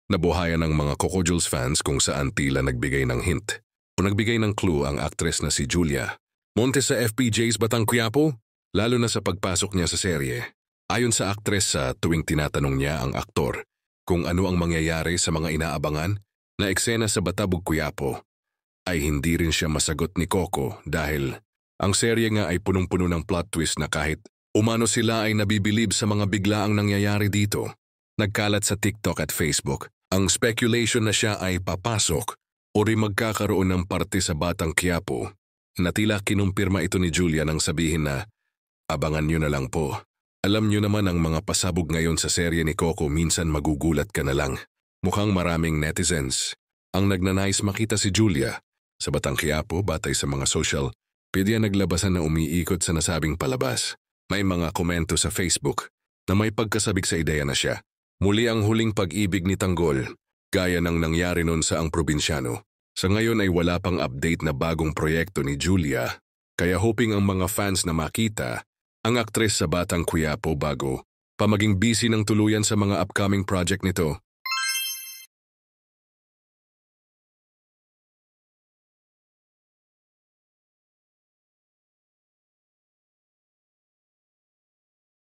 Nabuhayan ng mga Coco Jules fans kung saan tila nagbigay ng hint o nagbigay ng clue ang aktres na si Julia Montes sa FPJ's Batang Quiapo, lalo na sa pagpasok niya sa serye. Ayon sa aktres, sa tuwing tinatanong niya ang aktor kung ano ang mangyayari sa mga inaabangan na eksena sa Batabog Quiapo, ay hindi rin siya masagot ni Coco dahil ang serye nga ay punong-puno ng plot twist na kahit umano sila ay nabibilib sa mga biglaang nangyayari dito. Nagkalat sa TikTok at Facebook ang speculation na siya ay papasok o rin magkakaroon ng parte sa Batang Quiapo, na tila kinumpirma ito ni Julia nang sabihin na, "Abangan nyo na lang po. Alam nyo naman ang mga pasabog ngayon sa serye ni Coco, minsan magugulat ka na lang." Mukhang maraming netizens ang nagnanais makita si Julia sa Batang Quiapo batay sa mga social media naglabasan na umiikot sa nasabing palabas. May mga komento sa Facebook na may pagkasabik sa ideya na siya muli ang huling pag-ibig ni Tanggol, gaya ng nangyari noon sa Ang Probinsyano. Sa ngayon ay wala pang update na bagong proyekto ni Julia, kaya hoping ang mga fans na makita ang aktres sa Batang Quiapo bago pa maging busy ng tuluyan sa mga upcoming project nito.